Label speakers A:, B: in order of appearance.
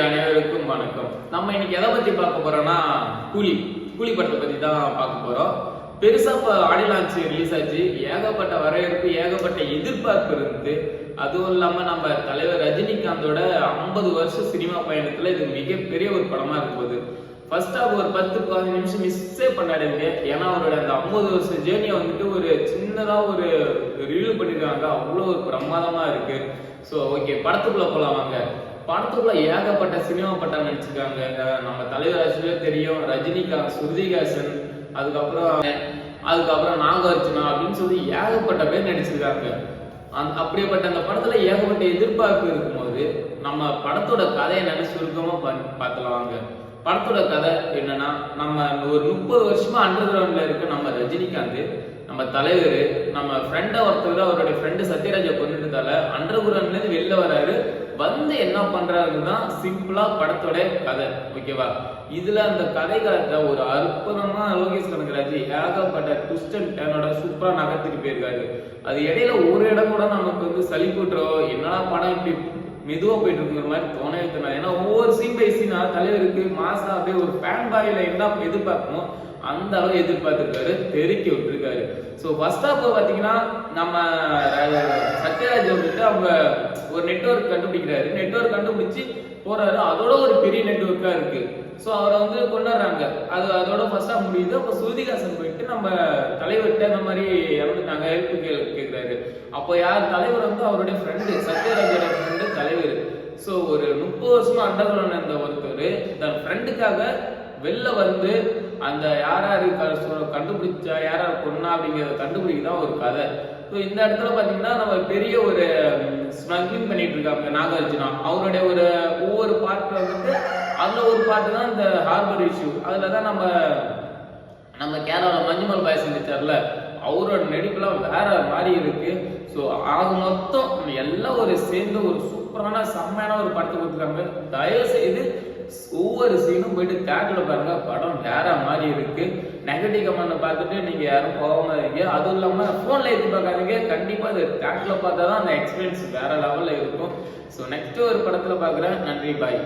A: நேயர் அனைவருக்கும் வணக்கம். நம்ம இன்னைக்கு எதை பத்தி பார்க்க போறோம்னா கூலி படத்தை பத்தி தான் பார்க்க போறோம். பெருசா இப்ப ஆடியோ லான்ச் ரிலீஸ் ஆச்சு. ஏகப்பட்ட வரவேற்பு, ஏகப்பட்ட எதிர்பார்ப்பு இருந்து, அதுவும் இல்லாம நம்ம தலைவர் ரஜினிகாந்தோட 50 வருஷம் சினிமா பயணத்துல இது மிகப்பெரிய ஒரு படமா இருக்க போகுது. ஃபர்ஸ்ட் ஹாஃப் ஒரு 10-15 நிமிஷம் மிஸ்ஸே பண்ணாடுங்க. ஏன்னா அவரோட அந்த 50 வருஷம் ஜேர்னியை வந்துட்டு ஒரு சின்னதா ஒரு ரிவ்யூ பண்ணிருக்காங்க. அவ்வளோ ஒரு பிரமாதமா இருக்கு. ஸோ ஓகே, படத்துக்குள்ள போலாம் வாங்க. படத்துக்குள்ள ஏகப்பட்ட சினிமா பட்டம் நடிச்சிருக்காங்க. நம்ம தலைவர் ஆசிரியரே தெரியும், ரஜினிகாந்த், ஸ்ருதிஹாசன், அதுக்கப்புறம் நாகார்ஜுனா அப்படின்னு சொல்லி ஏகப்பட்ட பேர் நடிச்சிருக்காங்க. அப்படிப்பட்ட அந்த படத்துல ஏகப்பட்ட எதிர்பார்ப்பு இருக்கும்போது நம்ம படத்தோட கதை என்னன்னு சுருக்கமா பார்த்துலாம் வாங்க. படத்தோட கதை என்னன்னா, நம்ம ஒரு 30 வருஷமா அண்டர் கிரவுண்ட்ல இருக்க நம்ம ரஜினிகாந்த், நம்ம தலைவர், நம்ம ஃப்ரெண்டை ஒருத்தர் அவருடைய ஃப்ரெண்டு சத்யராஜை கொண்டுட்டதால அண்டர் கிரவுண்ட்ல இருந்து வெளில வராரு. வந்து என்ன பண்றாருன்னா சிம்பிளா படத்தோட கதை. ஓகேவா? இதுல அந்த கதை காலத்துல ஒரு அற்புதமா லோகேஷ் கனகராஜ் ஏகப்பட்ட ட்விஸ்ட் அண்ட் டர்னோட சூப்பரா நகர்த்திட்டு போயிருக்காரு. அது இடையில ஒரு இடம் கூட நமக்கு வந்து சலிப்புற்றோ என்னடா படம் இப்படி மெதுவா போயிட்டு இருக்குற மாதிரி தோணவே தோணாது. ஏன்னா ஒவ்வொரு சீன் பை சீனா தலைவருக்கு மாசா அப்படியே ஒரு ஃபேன் பாயில என்ன எதிர்பார்க்கணும் அந்த அளவு எதிர்பார்த்திருக்காரு, தெருக்கி விட்டுருக்காரு. ஸோ ஃபர்ஸ்ட் ஹாஃப் பாத்தீங்கன்னா நம்ம சத்யராஜ் வந்துட்டு அவங்க ஒரு நெட்வொர்க் கண்டுபிடிக்கிறாரு. நெட்வொர்க் கண்டுபிடிச்சு போறாரு. அதோட ஒரு பெரிய நெட்வொர்க்கா இருக்கு. ஸோ அவரை வந்து கொண்டாடுறாங்க. அதோட ஃபர்ஸ்ட் ஹாஃப் முடியுது. அப்போ ஸ்ருதிஹாசன் போயிட்டு நம்ம தலைவர்கிட்ட இந்த மாதிரி இறந்துட்டாங்க ஹெல்ப் கேட்கிறாரு. அப்போ யார் தலைவர் வந்து அவருடைய ஃப்ரெண்டு, சத்யராஜோட ஃப்ரெண்டு தலைவர். ஸோ ஒரு 30 வருஷமா அண்டர்கிரவுண்ட் இருந்த ஒருத்தர் தன் ஃப்ரெண்டுக்காக வெளில வந்து அந்த யாராரு கண்டுபிடிச்சா யாராரு கொன்னா அப்படிங்கிறத கண்டுபிடிக்கதான் ஒரு கதை. ஸோ இந்த இடத்துல பாத்தீங்கன்னா நம்ம பெரிய ஒரு ஸ்மக்லிங் பண்ணிட்டு இருக்காங்க நாகார்ஜுனா. அவருடைய ஒரு ஒவ்வொரு பார்ட் வந்துட்டு அதுல ஒரு பார்ட் தான் இந்த ஹார்பர் இஷ்யூ. அதுலதான் நம்ம கேரளாவில் மஞ்சுமல் பாய் செஞ்சிட்டார்ல, அவரோட நடிப்புலாம் வேற மாதிரி இருக்கு. ஸோ ஆக மொத்தம் எல்லாம் ஒரு சேர்ந்து ஒரு சூப்பரான செம்மையான ஒரு படத்தை கொடுத்துருக்காங்க. தயவு செய்து ஒவ்வொரு சீனும் போயிட்டு தேட்டர்ல பாருங்க, படம் வேற மாதிரி இருக்கு. நெகட்டிவ் கமெண்ட் பார்த்துட்டு நீங்க யாரும் போகாம இருக்கீங்க. அதுவும் இல்லாம போன்ல எடுத்து பார்க்காதீங்க. கண்டிப்பா அது தேட்டர்ல பார்த்தா தான் அந்த எக்ஸ்பீரியன்ஸ் வேற லெவல்ல இருக்கும். ஸோ நெக்ஸ்ட் ஒரு படத்துல பாக்குறேன். நன்றி, பாய்.